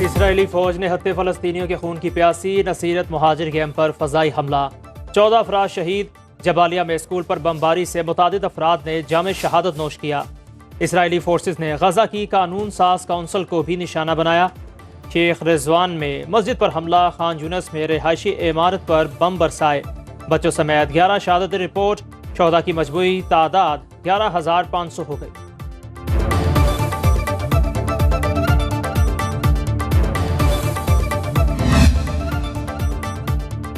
Israeli फौज ने हत्ते फलस्तीनियों के खून की प्यासी नसीरत मुहाजिर कैंप पर फजाई हमला, 14 अफराद शहीद। जबालिया में स्कूल पर बमबारी से मुतादिद अफराद ने जाम शहादत नोश किया। इसराइली फोर्सेस ने गजा की कानून साज काउंसिल को भी निशाना बनाया। शेख रिजवान में मस्जिद पर हमला, खान यूनस में रिहायशी इमारत पर बम बरसाए। बच्चों समेत 11 शहादत रिपोर्ट, शोहदा की मजमूई तादाद 11,500 हो गई।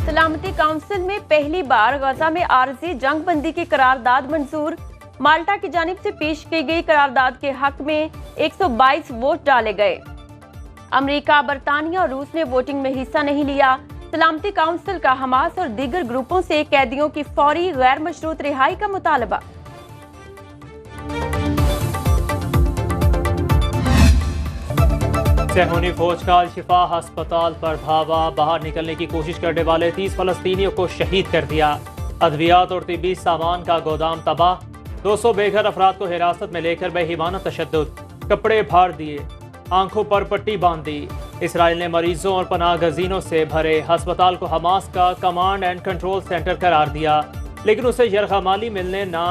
सलामती काउंसिल में पहली बार गजा में आरजी जंग बंदी की करारदाद मंजूर। माल्टा की जानिब से पेश की गई करारदाद के हक में 122 वोट डाले गए। अमेरिका, बरतानिया और रूस ने वोटिंग में हिस्सा नहीं लिया। सलामती काउंसिल का हमास और दीगर ग्रुपों से कैदियों की फौरी गैर मशरूत रिहाई का मुतालबा। सेहूनी फौज का अल-शिफा अस्पताल पर धावा, बाहर निकलने की कोशिश करने वाले 30 फलस्तीनियों को शहीद कर दिया। अद्वियात और तिब्बी सामान का गोदाम तबाह, 200 बेघर अफराद को हिरासत में लेकर बेईमाना तशद्दुद, कपड़े फाड़ दिए, आंखों पर पट्टी बांध दी। इसराइल ने मरीजों और पनाह गजीनों से भरे अस्पताल को हमास का कमांड एंड कंट्रोल सेंटर करार दिया, लेकिन उसे यरगमाली मिलने ना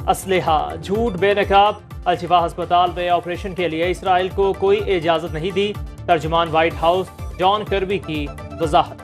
असलहा, झूठ, बेनकाब। अल-शिफा अस्पताल में ऑपरेशन के लिए इसराइल को कोई इजाजत नहीं दी। तर्जुमान व्हाइट हाउस जॉन कर्बी की वजाहत।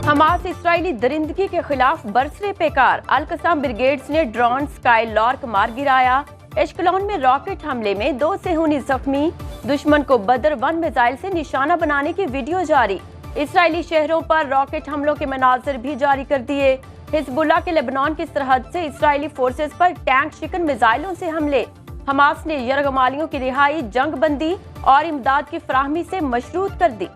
हमास इसराइली दरिंदगी के खिलाफ बरसरे पेकार। अल-कसाम ब्रिगेड्स ने ड्रोन स्काई लॉर्क मार गिराया। एशकलोन में रॉकेट हमले में 2 सेहूनी जख्मी। दुश्मन को बदर 1 मिसाइल से निशाना बनाने की वीडियो जारी। इसराइली शहरों पर रॉकेट हमलों के मनाजिर भी जारी कर दिए। हिजबुल्लाह के लेबनान की सरहद से इसराइली फोर्सेस पर टैंक शिकन मिसाइलों से हमले। हमास ने यरगमालियों की रिहाई, जंग बंदी और इमदाद की फराहमी से मशरूत कर दी।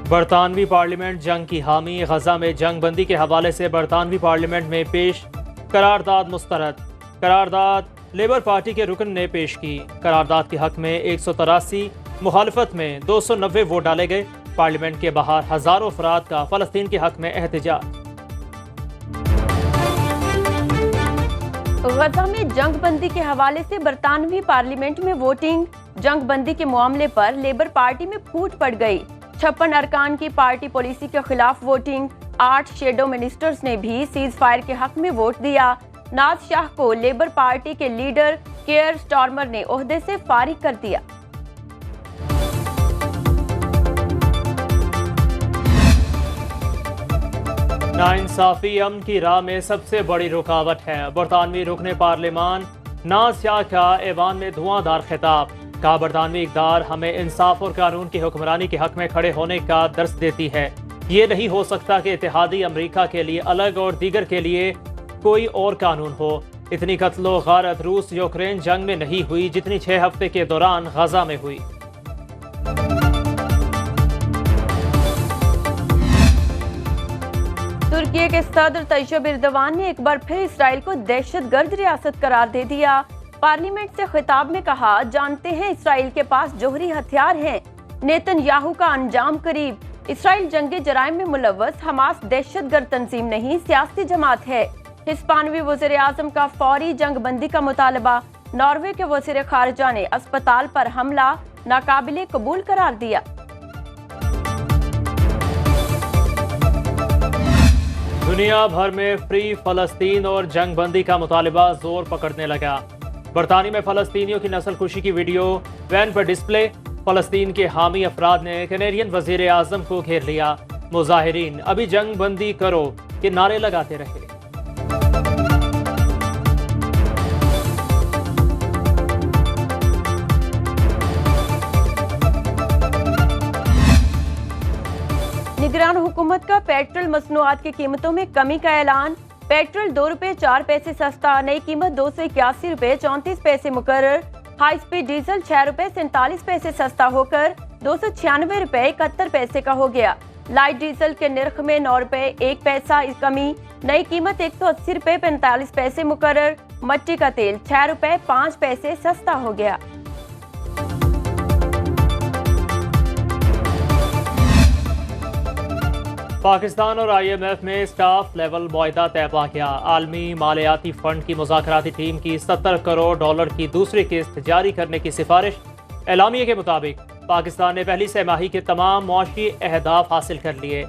बरतानवी पार्लियामेंट जंग की हामी। गजा में जंग बंदी के हवाले से बरतानवी पार्लियामेंट में पेश करारदाद मुस्तरद। करारदाद लेबर पार्टी के रुकन ने पेश की। करारदाद के हक में 183, मुखालफत में 290 वोट डाले गए। पार्लियामेंट के बाहर हजारों अफराद का फलस्तीन के हक में एहतजाज। गजा में जंग बंदी के हवाले से बरतानवी पार्लियामेंट में वोटिंग। जंग बंदी के मामले पर लेबर पार्टी में फूट पड़ गई। 56 अरकान की पार्टी पॉलिसी के खिलाफ वोटिंग। 8 शेडो मिनिस्टर्स ने भी सीज फायर के हक में वोट दिया। नाज शाह को लेबर पार्टी के लीडर केयर स्टार्मर ने ओहदे से फारिग कर दिया। नाइंसाफी अमन की राह में सबसे बड़ी रुकावट है। बरतानवी रुकने पार्लियामान नाज शाह का ऐवान में धुआंधार खिताब। कहा, बरतानवी इक़दार हमें इंसाफ और कानून की हुक्मरानी के हक में खड़े होने का दर्स देती है। ये नहीं हो सकता कि इत्तेहादी अमरीका के लिए अलग और दीगर के लिए कोई और कानून हो। इतनी कत्लो गारत रूस यूक्रेन जंग में नहीं हुई जितनी 6 हफ्ते के दौरान गजा में हुई। तुर्की के सदर तैयब एर्दोगान ने एक बार फिर इसराइल को दहशतगर्द रियासत करार दे दिया। पार्लियामेंट से खिताब में कहा, जानते हैं इसराइल के पास जोहरी हथियार हैं। नेतन्याहू का अंजाम करीब। इसराइल जंगे जराइम में मुलव्वस हमास दहशतगर्द तंजीम नहीं, सियासी जमात है। हिस्पानवी वज़ीर आज़म का फौरी जंग बंदी का मुतालबा। नॉर्वे के वज़ीर खारजा ने अस्पताल पर हमला नाकाबिले कबूल करार दिया। दुनिया भर में फ्री फलस्तीन और जंग बंदी का मुतालबा जोर पकड़ने लगा। बरतानी में फलस्तीनियों की नस्लकुशी की वीडियो वैन पर डिस्प्ले। फलस्तीन के हामी अफराद ने कैनेडियन वजीर आजम को घेर लिया। मुजाहिरीन अभी जंग बंदी करो के नारे लगाते रहे। निगरान हुकूमत का पेट्रोल मसनूआत की कीमतों में कमी का ऐलान। पेट्रोल 2 रुपए 4 पैसे सस्ता, नई कीमत 281 रुपए 34 पैसे मुकर्रर। हाई स्पीड डीजल 6 रुपए 47 पैसे सस्ता होकर 296 रुपए 71 पैसे का हो गया। लाइट डीजल के निर्ख में 9 रुपए 1 पैसा कमी, नई कीमत 180 रुपए 45 पैसे मुकर्रर। मट्टी का तेल 6 रुपए 5 पैसे सस्ता हो गया। पाकिस्तान और IMF में स्टाफ लेवल मुआहदा तय पा गया। आलमी मालियाती फंड की मुज़ाकराती टीम की $70 करोड़ की दूसरी किस्त जारी करने की सिफारिश। एलामिये के मुताबिक पाकिस्तान ने पहली छमाही के तमाम मुआशी अहदाफ हासिल कर लिए।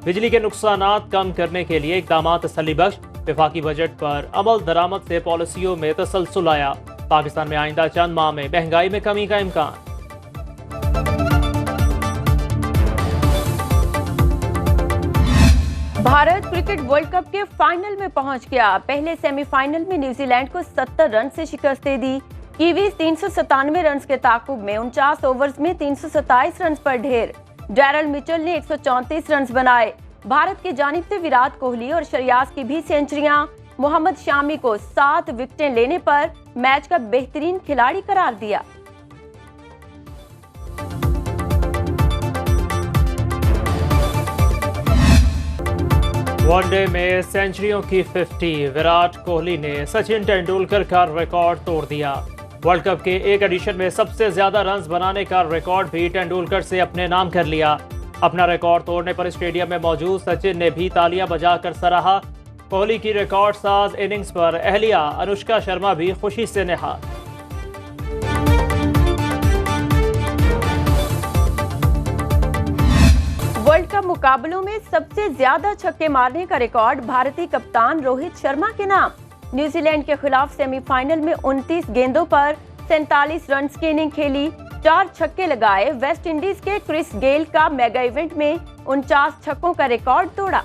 बिजली के नुकसानात कम करने के लिए इक़दाम तसल्ली बख्श। वफाकी बजट पर अमल दरामद से पॉलिसियों में तसलसल आया। पाकिस्तान में आइंदा चंद माह में महंगाई में कमी का इम्कान। भारत क्रिकेट वर्ल्ड कप के फाइनल में पहुंच गया। पहले सेमीफाइनल में न्यूजीलैंड को 70 रन से शिकस्त दे दी। कीवीज 397 रन के ताकुब में 49 ओवर्स में 327 रन पर ढेर। डैरल मिचेल ने 134 रन बनाए। भारत की जानिब से विराट कोहली और श्रेयस की भी सेंचुरियां। मोहम्मद शामी को 7 विकेटें लेने पर मैच का बेहतरीन खिलाड़ी करार दिया। वनडे में सेंचुरियों की 50 विराट कोहली ने सचिन तेंदुलकर का रिकॉर्ड तोड़ दिया। वर्ल्ड कप के एक एडिशन में सबसे ज्यादा रन्स बनाने का रिकॉर्ड भी तेंदुलकर से अपने नाम कर लिया। अपना रिकॉर्ड तोड़ने पर स्टेडियम में मौजूद सचिन ने भी तालियां बजाकर सराहा। कोहली की रिकॉर्ड साज इनिंग्स पर अहलिया अनुष्का शर्मा भी खुशी से नहा। वर्ल्ड कप मुकाबलों में सबसे ज्यादा छक्के मारने का रिकॉर्ड भारतीय कप्तान रोहित शर्मा के नाम। न्यूजीलैंड के खिलाफ सेमीफाइनल में 29 गेंदों पर 47 रन की इनिंग खेली, 4 छक्के लगाए। वेस्ट इंडीज के क्रिस गेल का मेगा इवेंट में 49 छक्कों का रिकॉर्ड तोड़ा।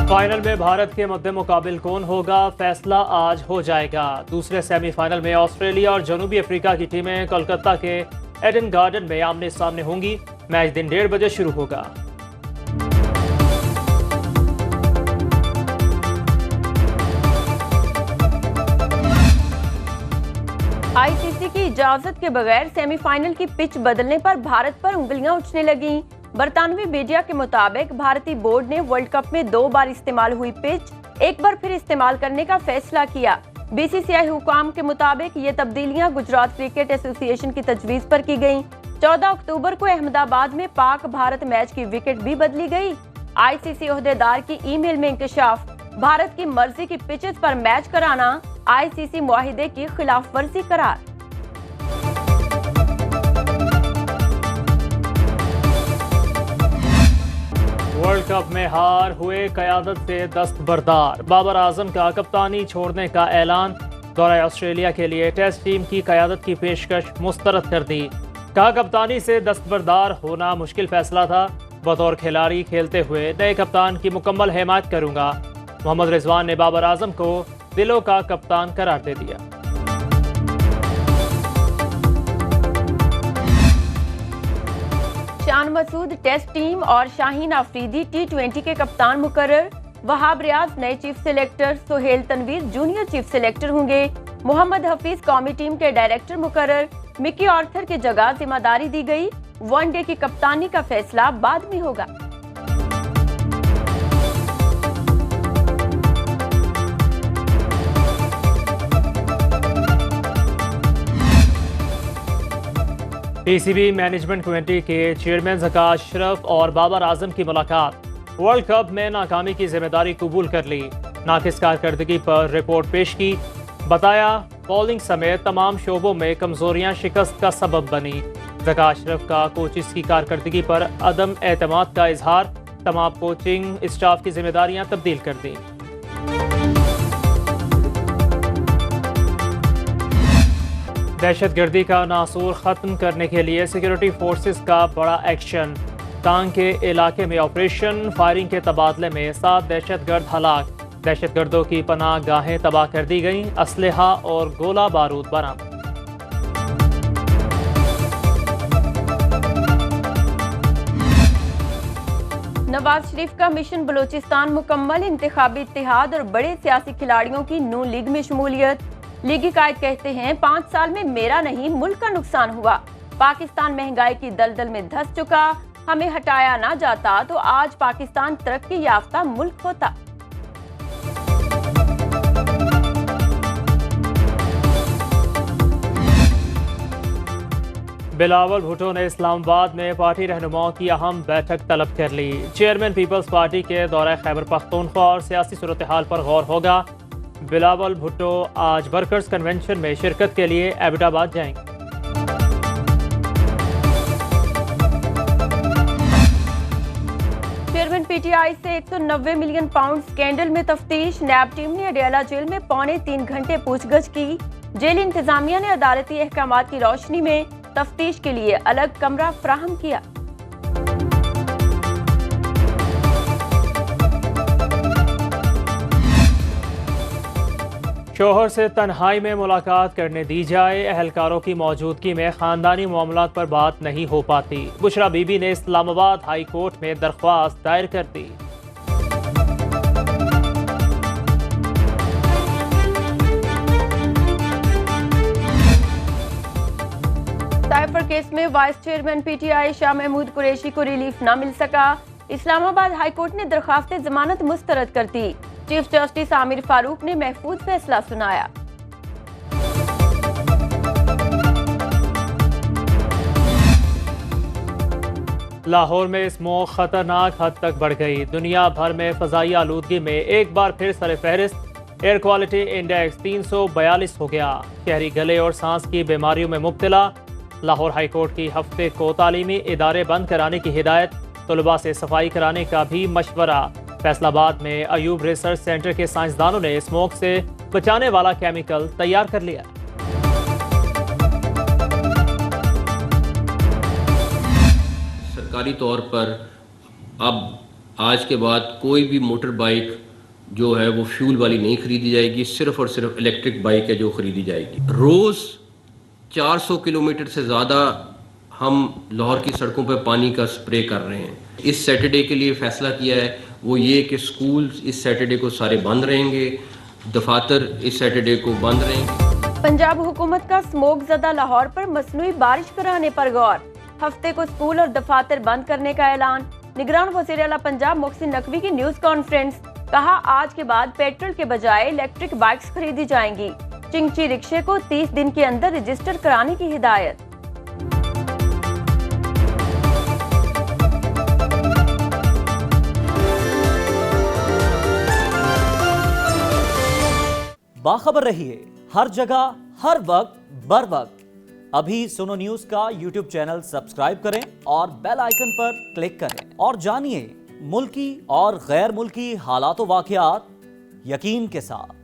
फाइनल में भारत के मद्दे मुकाबिल कौन होगा, फैसला आज हो जाएगा। दूसरे सेमीफाइनल में ऑस्ट्रेलिया और जनूबी अफ्रीका की टीमें कोलकाता के एडन गार्डन में आमने सामने होंगी। मैच दिन 1:30 बजे शुरू होगा। आईसीसी की इजाजत के बगैर सेमीफाइनल की पिच बदलने पर भारत पर उंगलियां उठने लगीं। बरतानवी मीडिया के मुताबिक भारतीय बोर्ड ने वर्ल्ड कप में 2 बार इस्तेमाल हुई पिच एक बार फिर इस्तेमाल करने का फैसला किया। बीसीसीआई हुकाम के मुताबिक ये तब्दीलियां गुजरात क्रिकेट एसोसिएशन की तजवीज पर की गयी। 14 अक्टूबर को अहमदाबाद में पाक भारत मैच की विकेट भी बदली गई। आईसीसी ओहदेदार की ईमेल में इंकशाफ। भारत की मर्जी की पिचेस पर मैच कराना आईसीसी मुआहिदे की खिलाफ वर्जी करार। वर्ल्ड कप में हार हुए क़यादत से दस्तबरदार। बाबर आजम का कप्तानी छोड़ने का ऐलान। दौरे ऑस्ट्रेलिया के लिए टेस्ट टीम की क़यादत की पेशकश मुस्तरद कर दी। कहा कप्तानी से दस्तबरदार होना मुश्किल फैसला था। बतौर खिलाड़ी खेलते हुए नए कप्तान की मुकम्मल हिमायत करूंगा। मोहम्मद रिजवान ने बाबर आजम को दिलों का कप्तान करार दे दिया। शान मसूद टेस्ट टीम और शाहीन अफरीदी T20 के कप्तान मुकर्रर। वहाब रियाज नए chief selector, Sohail Tanvir junior chief selector होंगे। मोहम्मद हफीज कौमी टीम के डायरेक्टर मुकर्रर। मिकी आर्थर की जगह जिम्मेदारी दी गई। वनडे की कप्तानी का फैसला बाद में होगा। पीसीबी मैनेजमेंट कमेटी के चेयरमैन ज़का अशरफ और बाबर आजम की मुलाकात। वर्ल्ड कप में नाकामी की जिम्मेदारी कबूल कर ली। नाकिस कारकर्दगी पर रिपोर्ट पेश की। बताया बॉलिंग समेत तमाम शोबों में कमजोरियां शिकस्त का सबब बनी। ज़का अशरफ का कोचिस की कारकर्दगी पर अदम एतमाद का इजहार। तमाम कोचिंग स्टाफ की जिम्मेदारियां तब्दील कर दी। दहशतगर्दी का नासूर ख़त्म करने के लिए सिक्योरिटी फोर्सेस का बड़ा एक्शन। टांग के इलाके में ऑपरेशन। फायरिंग के तबादले में 7 दहशतगर्द हलाक। दहशतगर्दों की पनाह गाहें तबाह कर दी गईं। असलहा और गोला बारूद बरामद। नवाज शरीफ का मिशन बलूचिस्तान मुकम्मल। इंतखाबी इत्तेहाद और बड़े सियासी खिलाड़ियों की नून लीग में शमूलियत। लीगी कायद कहते हैं 5 साल में मेरा नहीं मुल्क का नुकसान हुआ। पाकिस्तान महंगाई की दलदल में धंस चुका। हमें हटाया ना जाता तो आज पाकिस्तान तरक्की याफ्ता मुल्क होता। बिलावल भुट्टो ने इस्लामाबाद में पार्टी रहनुमाओं की अहम बैठक तलब कर ली। चेयरमैन पीपल्स पार्टी के दौरे खैबर पख्तूनख्वा और सियासी सूरत हाल पर गौर होगा। बिलावल भुट्टो आज वर्कर्स कन्वेंशन में शिरकत के लिए एबटाबाद जाएंगे। चेयरमैन पीटीआई से 190 मिलियन पाउंड स्कैंडल में तफ्तीश। नैब टीम ने अडयाला जेल में 3.25 घंटे पूछगछ की। जेल इंतजामिया ने अदालती अहकामात की रोशनी में तफ्तीश के लिए अलग कमरा फ्राहम किया। शोहर से तन्हाई में मुलाकात करने दी जाए, अहलकारों की मौजूदगी में खानदानी मामलात पर बात नहीं हो पाती। बुशरा बीबी ने इस्लामाबाद हाई कोर्ट में दरख्वास्त दायर कर दी। साइफर केस में vice chairman PTI Shah Mahmood Qureshi को रिलीफ न मिल सका। इस्लामाबाद हाई कोर्ट ने दरख्वास्त जमानत मुस्तरद कर दी। चीफ जस्टिस आमिर फारूक ने महफूज फैसला सुनाया। लाहौर में स्मोक खतरनाक हद तक बढ़ गई। दुनिया भर में फजाई आलूदगी में एक बार फिर सरफहरिस्त एयर क्वालिटी इंडेक्स 342 हो गया। शहरी गले और सांस की बीमारियों में मुब्तला। लाहौर हाई कोर्ट की हफ्ते को तालीमी इदारे बंद कराने की हिदायत, तलबा से सफाई कराने का भी मशवरा। फैसलाबाद में अयूब रिसर्च सेंटर के साइंसदानों ने स्मोक से बचाने वाला केमिकल तैयार कर लिया। सरकारी तौर पर अब आज के बाद कोई भी मोटर बाइक जो है वो फ्यूल वाली नहीं खरीदी जाएगी, सिर्फ और सिर्फ इलेक्ट्रिक बाइक है जो खरीदी जाएगी। रोज़ 400 किलोमीटर से ज़्यादा हम लाहौर की सड़कों पर पानी का स्प्रे कर रहे हैं। इस सैटरडे के लिए फ़ैसला किया है वो ये कि स्कूल इस सैटरडे को सारे बंद रहेंगे, दफातर इस सैटरडे को बंद रहेंगे। पंजाब हुकूमत का स्मोक ज़दा लाहौर पर मसनूई बारिश कराने पर गौर। हफ्ते को स्कूल और दफातर बंद करने का ऐलान। निगरान वज़ीर आला पंजाब मोहसिन नकवी की न्यूज़ कॉन्फ्रेंस। कहा आज के बाद पेट्रोल के बजाय इलेक्ट्रिक बाइक्स खरीदी जाएंगी। चिंगची रिक्शे को 30 दिन के अंदर रजिस्टर कराने की हिदायत। बाखबर रहिए हर जगह हर वक्त बर वक्त। अभी सुनो न्यूज का यूट्यूब चैनल सब्सक्राइब करें और बेल आइकन पर क्लिक करें और जानिए मुल्की और गैर मुल्की हालात व वाक़यात यकीन के साथ।